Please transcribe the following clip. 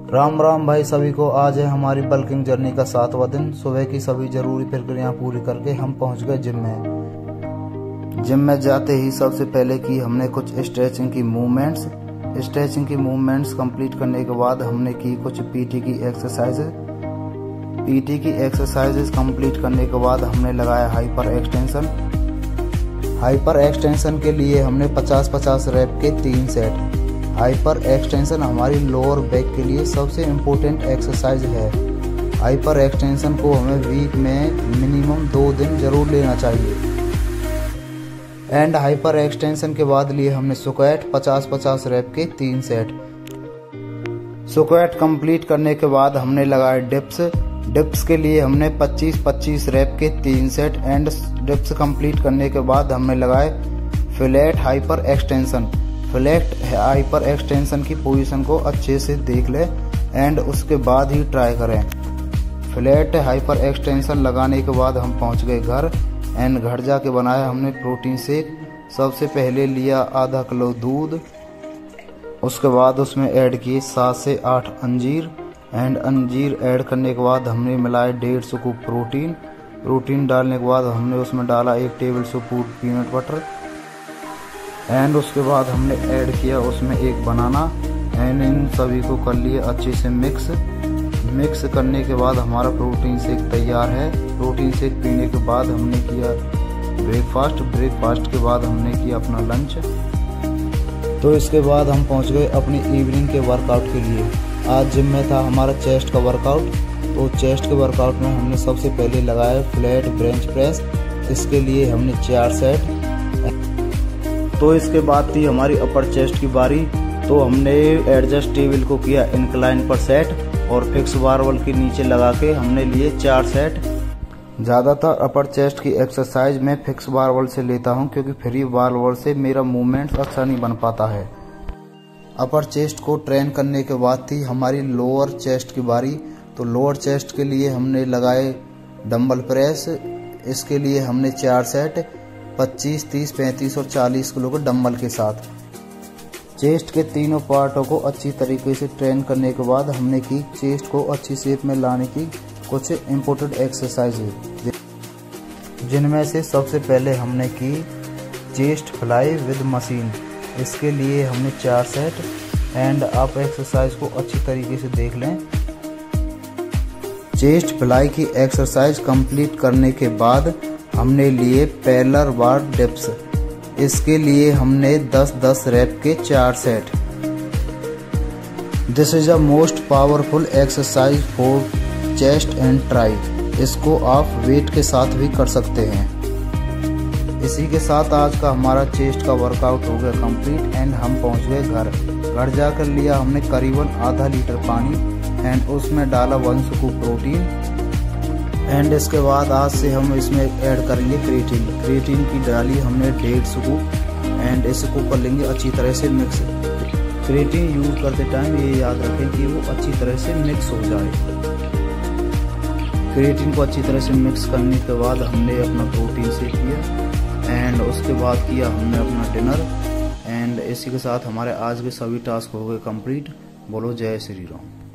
राम राम भाई सभी को। आज है हमारी बल्किंग जर्नी का 7वां दिन। सुबह की सभी जरूरी प्रक्रियाएं पूरी करके हम पहुंच गए जिम में। जिम में जाते ही सबसे पहले की हमने कुछ स्ट्रेचिंग की मूवमेंट्स कंप्लीट करने के बाद हमने की कुछ पीटी की एक्सरसाइजेस कंप्लीट करने के बाद हमने लगाया हाइपर एक्सटेंशन के लिए हमने 50-50 रैप के 3 सेट। हाइपर एक्सटेंशन हमारी लोअर बैक के लिए सबसे इम्पोर्टेंट एक्सरसाइज है। हाइपर एक्सटेंशन को हमें वीक में मिनिमम 2 दिन जरूर लेना चाहिए। एंड हाइपर एक्सटेंशन के बाद लिए हमने स्क्वाट 50-50 रैप के 3 सेट। स्क्वाट कंप्लीट करने के बाद हमने लगाए डिप्स के लिए हमने 25-25 रैप के 3 सेट। एंड डिप्स कंप्लीट करने के बाद हमने लगाए flat hyper extension. Flat hyper extension की पोजीशन को अच्छे से देख ले एंड उसके बाद ही ट्राई करें। फ्लैट हाइपर एक्सटेंशन लगाने के बाद हम पहुंच गए घर। एंड घर जाके बनाया हमने प्रोटीन शेक। सबसे पहले लिया आधा किलो दूध, उसके बाद उसमें ऐड किए 7 से 8 अंजीर। एंड अंजीर ऐड करने के बाद हमने मिलाया 1.5 स्कूप प्रोटीन डालने के बाद हमने उसमें डाला 1 table spoon peanut butter. And उसके बाद हमने ऐड किया उसमें 1 बनाना। एंड इन सभी को कर लिए अच्छे से मिक्स करने के बाद हमारा प्रोटीन शेक तैयार है। प्रोटीन शेक पीने के बाद हमने किया ब्रेकफास्ट के बाद हमने किया अपना लंच। तो इसके बाद हम पहुंच गए अपनी इवनिंग के वर्कआउट के लिए। आज जिम में था हमारा चेस्ट का वर्कआउट। तो चेस्ट के वर्कआउट में हमने सबसे पहले लगाया फ्लैट बेंच प्रेस। इसके लिए हमने 4 सेट। तो इसके बाद थी हमारी अपर चेस्ट की बारी। तो हमने एडजस्ट टेबल को किया इंक्लाइन पर सेट और फिक्स बारबल के नीचे लगा के हमने लिए 4 सेट। ज़्यादातर अपर चेस्ट की एक्सरसाइज मैं फिक्स बारबल से लेता हूं क्योंकि फ्री बारबल से मेरा मूवमेंट अच्छा नहीं बन पाता है। अपर चेस्ट को ट्रेन करने के बाद थी हमारी लोअर चेस्ट की बारी। तो लोअर चेस्ट के लिए हमने लगाए डंबल प्रेस। इसके लिए हमने 4 सेट 25, 30, 35 और 40 किलो के डंबल के साथ। चेस्ट के तीनों पार्टों को अच्छी तरीके से ट्रेन करने के बाद हमने की चेस्ट को अच्छी शेप में लाने की कुछ इम्पोर्टेंट एक्सरसाइज, जिनमें से सबसे पहले हमने की चेस्ट फ्लाई विद मशीन। इसके लिए हमने 4 सेट। एंड आप एक्सरसाइज को अच्छी तरीके से देख लें। चेस्ट फ्लाई की एक्सरसाइज कंप्लीट करने के बाद हमने लिए पैरेलल बार डिप्स। इसके लिए हमने 10-10 रैप के 4 set. This is a most powerful exercise for chest and try. इसको आप वेट के साथ भी कर सकते हैं। इसी के साथ आज का हमारा चेस्ट का वर्कआउट हो गया कंप्लीट। एंड हम पहुंच गए घर जाकर लिया हमने करीबन आधा लीटर पानी। एंड उसमें डाला 1 स्कूप प्रोटीन। एंड इसके बाद आज से हम इसमें ऐड करेंगे क्रिएटिन की डाली हमने 1.5 स्कूप। एंड इसको कर लेंगे अच्छी तरह से मिक्स। क्रिएटिन यूज करते टाइम ये याद रखें कि वो अच्छी तरह से मिक्स हो जाए। क्रिएटिन को अच्छी तरह से मिक्स करने के बाद हमने अपना प्रोटीन शेक किया। एंड उसके बाद किया हमने अपना डिनर। एंड इसी के साथ हमारे आज के सभी टास्क हो गए कंप्लीट। बोलो जय श्री राम।